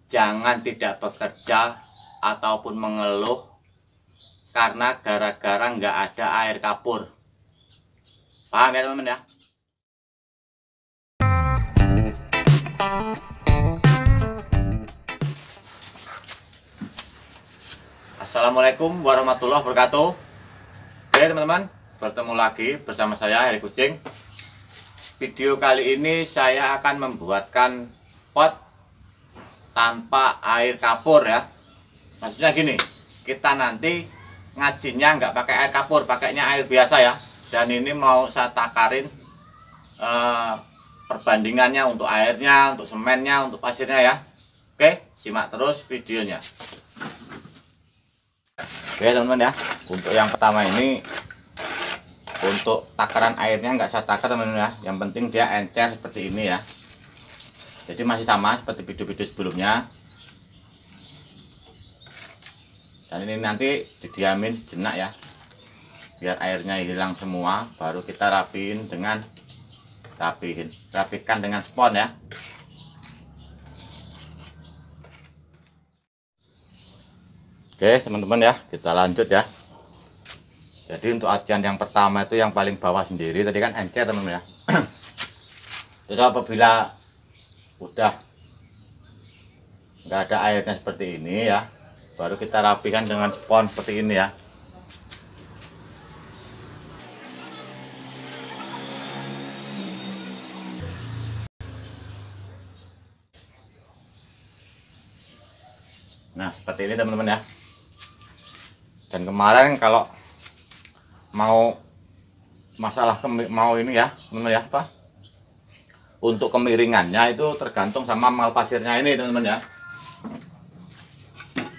jangan tidak bekerja ataupun mengeluh karena gara-gara nggak ada air kapur. Paham ya teman-teman ya? Assalamualaikum warahmatullahi wabarakatuh. Oke teman-teman, bertemu lagi bersama saya Heri Kucing. Video kali ini saya akan membuatkan pot tanpa air kapur ya. Maksudnya gini, kita nanti ngajinya nggak pakai air kapur, pakainya air biasa ya. Dan ini mau saya takarin perbandingannya untuk airnya, untuk semennya, untuk pasirnya ya. Oke, simak terus videonya. Oke teman-teman ya, untuk yang pertama ini, untuk takaran airnya nggak saya takar teman-teman ya. Yang penting dia encer seperti ini ya. Jadi masih sama seperti video-video sebelumnya. Dan ini nanti didiamin sejenak ya, biar airnya hilang semua. Baru kita rapihin dengan rapihkan dengan spons ya. Oke teman-teman ya, kita lanjut ya. Jadi untuk ajian yang pertama itu yang paling bawah sendiri tadi kan encer teman-teman ya. Terus apabila udah nggak ada airnya seperti ini ya, baru kita rapikan dengan spons seperti ini ya. Nah seperti ini teman-teman ya. Dan kemarin kalau mau masalah mau ini ya teman-teman ya, apa untuk kemiringannya itu tergantung sama mal pasirnya ini teman-teman ya.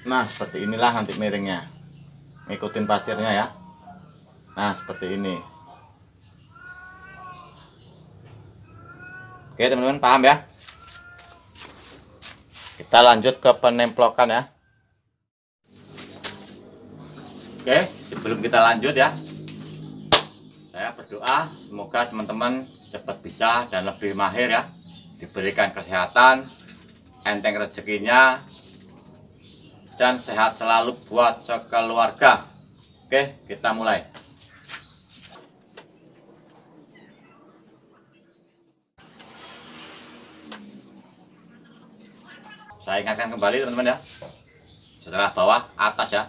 Nah seperti inilah nanti miringnya, ngikutin pasirnya ya. Nah seperti ini. Oke teman-teman, paham ya? Kita lanjut ke penemplokan ya. Oke, sebelum kita lanjut ya, saya berdoa semoga teman-teman cepat bisa dan lebih mahir ya, diberikan kesehatan, enteng rezekinya, dan sehat selalu buat sekeluarga. Oke, kita mulai. Saya ingatkan kembali teman-teman ya, setelah bawah atas ya.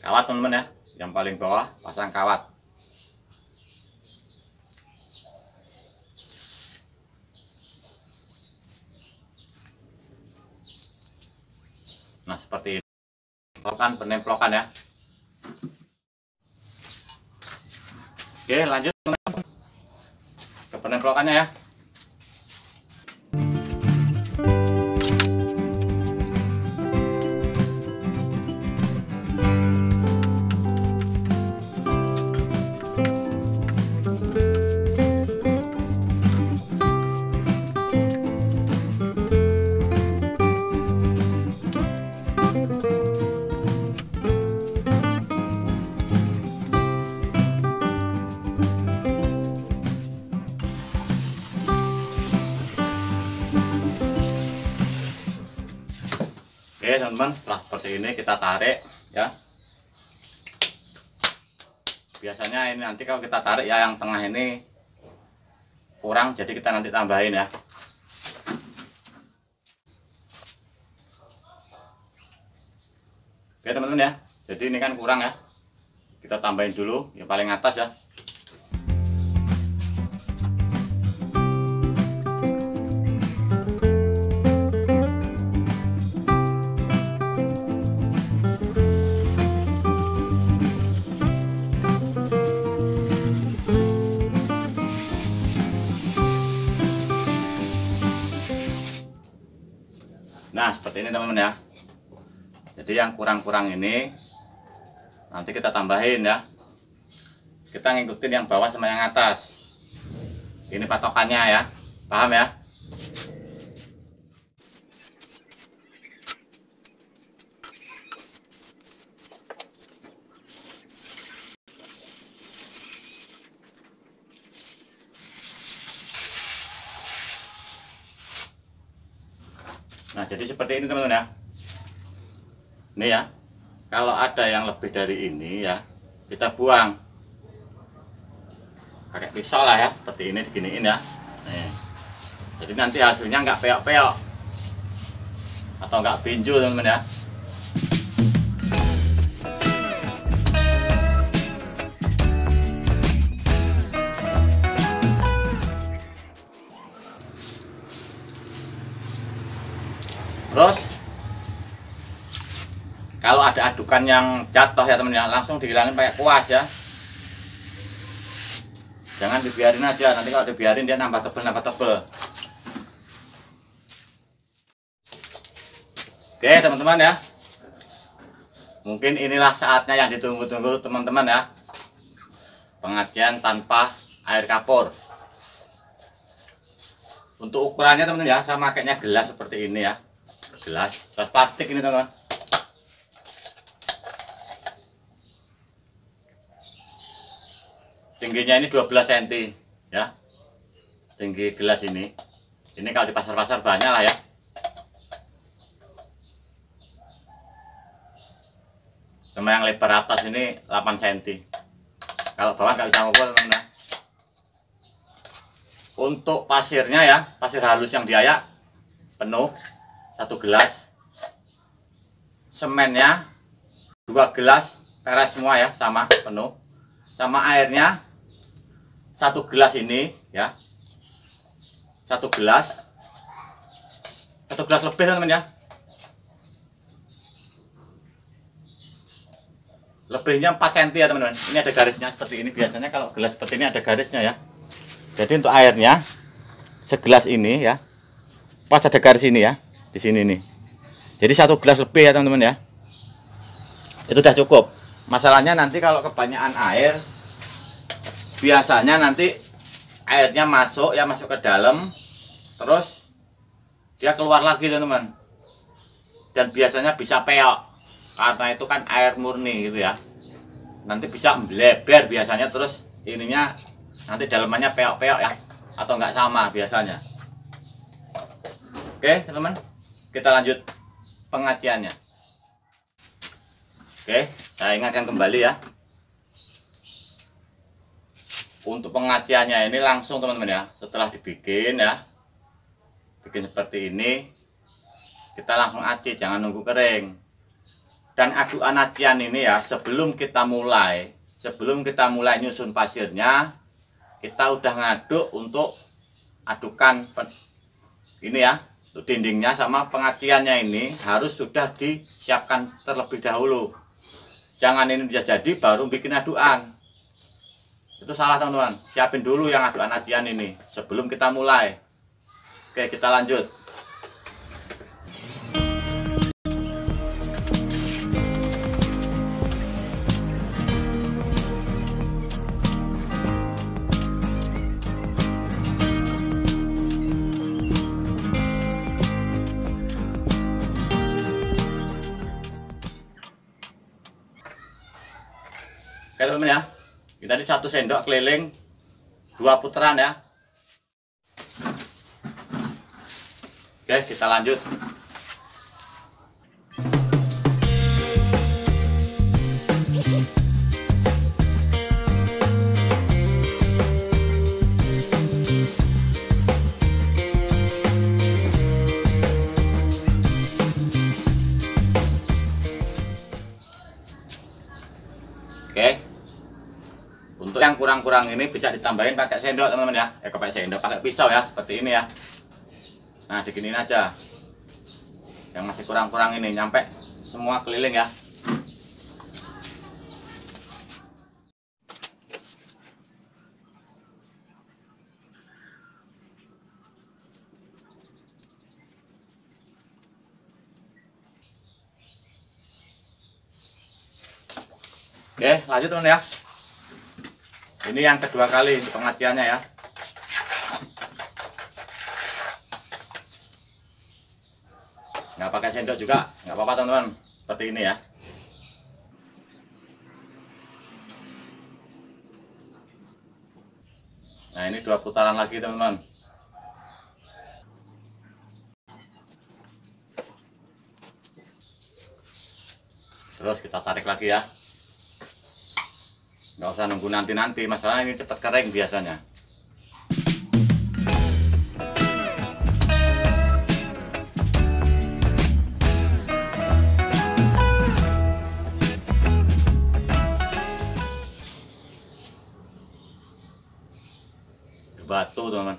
Kawat teman-teman ya, yang paling bawah pasang kawat. Nah seperti ini, penemplokan ya. Oke lanjut ke penemplokannya ya. Oke teman-teman, setelah seperti ini kita tarik ya. Biasanya ini nanti kalau kita tarik ya, yang tengah ini kurang, jadi kita nanti tambahin ya. Oke teman-teman ya, jadi ini kan kurang ya, kita tambahin dulu yang paling atas ya. Nah seperti ini teman-teman ya. Jadi yang kurang-kurang ini nanti kita tambahin ya. kita ngikutin yang bawah sama yang atas. Ini patokannya ya, paham ya? Nah, jadi seperti ini teman-teman ya. Ini ya, kalau ada yang lebih dari ini ya, kita buang pakai pisau lah ya, seperti ini, diginiin ya. Nih. Jadi nanti hasilnya nggak peok-peok atau nggak benjol teman-teman ya. Terus kalau ada adukan yang jatuh ya teman-teman, langsung dihilangin pakai kuas ya. Jangan dibiarin aja, nanti kalau dibiarin dia nambah tebel. Oke teman-teman ya, mungkin inilah saatnya yang ditunggu-tunggu teman-teman ya, pengajian tanpa air kapur. Untuk ukurannya teman-teman ya, saya makainya gelas seperti ini ya, gelas plastik ini teman-teman. Tingginya ini 12 cm ya, tinggi gelas ini. Ini kalau di pasar-pasar banyak lah ya. Sama yang lebar atas ini 8 cm. Kalau bawah nggak bisa ngukur teman-teman. Untuk pasirnya ya, pasir halus yang diayak penuh 1 gelas. Semennya 2 gelas, peres semua ya, sama penuh. Sama airnya 1 gelas ini ya, 1 gelas lebih teman-teman ya, lebihnya 4 cm ya teman-teman. Ini ada garisnya seperti ini, biasanya kalau gelas seperti ini ada garisnya ya. Jadi untuk airnya segelas ini ya, pas ada garis ini ya, di sini nih. Jadi 1 gelas lebih ya teman-teman ya, itu udah cukup. Masalahnya nanti kalau kebanyakan air, biasanya nanti airnya masuk ke dalam, terus dia keluar lagi teman-teman, dan biasanya bisa peok karena itu kan air murni gitu ya. Nanti bisa melebar biasanya, terus ininya nanti dalamannya peok-peok ya, atau nggak sama biasanya. Oke teman-teman, kita lanjut pengajiannya. Oke, saya ingatkan kembali ya, untuk pengajiannya ini langsung teman-teman ya, setelah dibikin ya, bikin seperti ini, kita langsung aci, jangan nunggu kering. Dan adukan acian ini ya, sebelum kita mulai nyusun pasirnya, kita udah ngaduk untuk adukan ini ya, untuk dindingnya sama pengaciannya ini harus sudah disiapkan terlebih dahulu. Jangan ini bisa jadi baru bikin adukan. Itu salah teman-teman, siapin dulu yang adukan acian ini sebelum kita mulai. Oke, kita lanjut. Oke teman-teman ya, kita di 1 sendok keliling 2 putaran ya. Oke, kita lanjut. Oke, untuk yang kurang-kurang ini bisa ditambahin pakai sendok teman-teman ya. Pakai sendok, pakai pisau ya, seperti ini ya. Nah, diginiin aja. Yang masih kurang-kurang ini nyampe semua keliling ya. Oke, lanjut teman ya. Ini yang kedua kali pengajiannya ya. Nggak pakai sendok juga, nggak apa-apa teman-teman. Seperti ini ya. Nah ini 2 putaran lagi teman-teman. Terus kita tarik lagi ya. Nggak usah nunggu nanti-nanti, masalahnya ini cepat kering biasanya. Batu teman-teman.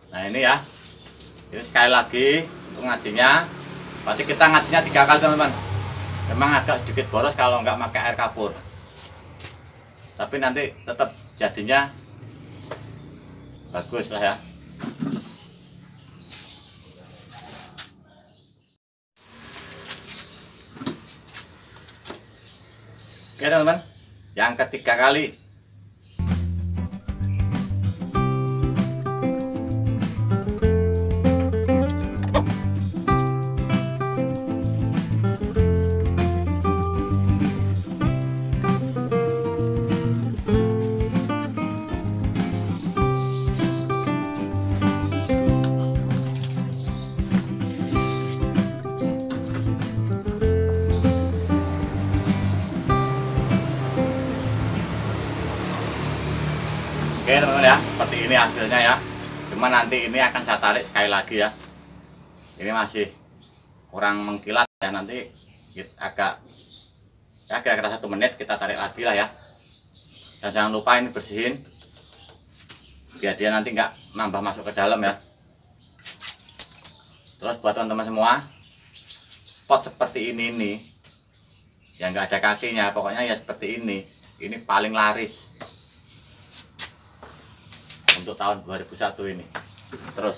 Nah ini ya, ini sekali lagi untuk ngajinya. Berarti kita ngajinya 3 kali teman-teman. Memang agak sedikit boros kalau nggak pakai air kapur, tapi nanti tetap jadinya bagus lah ya. Oke teman-teman, yang ketiga kali. Oke teman-teman ya, seperti ini hasilnya ya. Cuma nanti ini akan saya tarik sekali lagi ya. Ini masih kurang mengkilat ya, nanti agak ya kira-kira 1 menit kita tarik lagi lah ya. Dan jangan lupa ini bersihin biar dia nanti nggak nambah masuk ke dalam ya. Terus buat teman-teman semua, pot seperti ini nih yang nggak ada kakinya, pokoknya ya seperti ini paling laris untuk tahun 2001 ini. Terus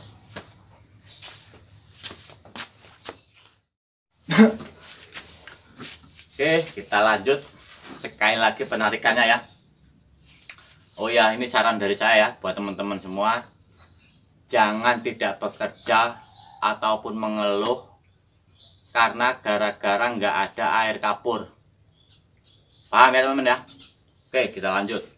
oke, kita lanjut sekali lagi penarikannya ya. Oh ya, ini saran dari saya ya buat teman-teman semua, jangan tidak bekerja ataupun mengeluh karena gara-gara nggak ada air kapur. Paham ya teman-teman ya? Oke, kita lanjut.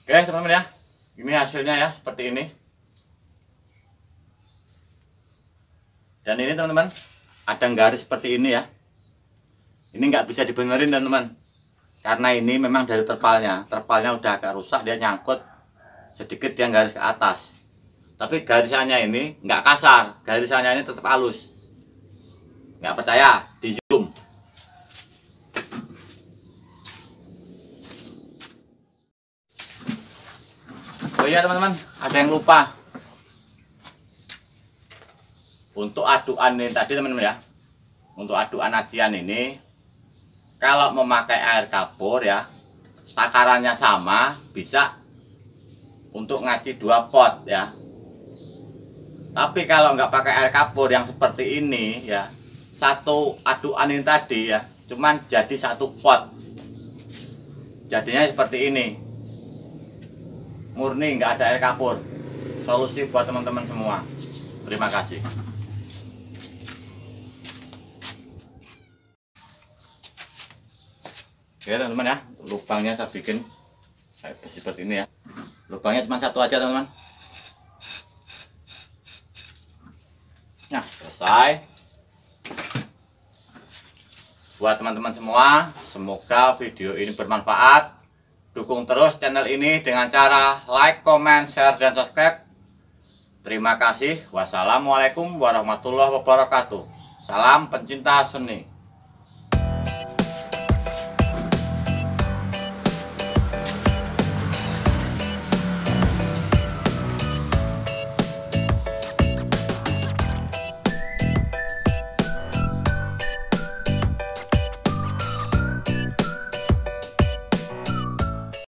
Oke teman-teman ya, ini hasilnya ya seperti ini. Dan ini teman-teman, ada garis seperti ini ya. Ini nggak bisa dibenerin teman-teman, karena ini memang dari terpalnya udah agak rusak, dia nyangkut sedikit, dia garis ke atas. Tapi garisannya ini nggak kasar, garisannya ini tetap halus. Nggak percaya, di zoom. Oh iya teman-teman, ada yang lupa. Untuk aduan ini tadi teman-teman ya, untuk aduan ajian ini, kalau memakai air kapur ya, takarannya sama, bisa untuk ngaji 2 pot ya. Tapi kalau nggak pakai air kapur yang seperti ini ya, 1 aduan ini tadi ya, cuman jadi 1 pot. Jadinya seperti ini, murni nggak ada air kapur. Solusi buat teman-teman semua. Terima kasih. Oke teman-teman ya, lubangnya saya bikin seperti ini ya. Lubangnya cuma 1 aja teman-teman. Nah selesai. Buat teman-teman semua, semoga video ini bermanfaat. Dukung terus channel ini dengan cara like, comment, share, dan subscribe. Terima kasih. Wassalamualaikum warahmatullahi wabarakatuh. Salam pencinta seni.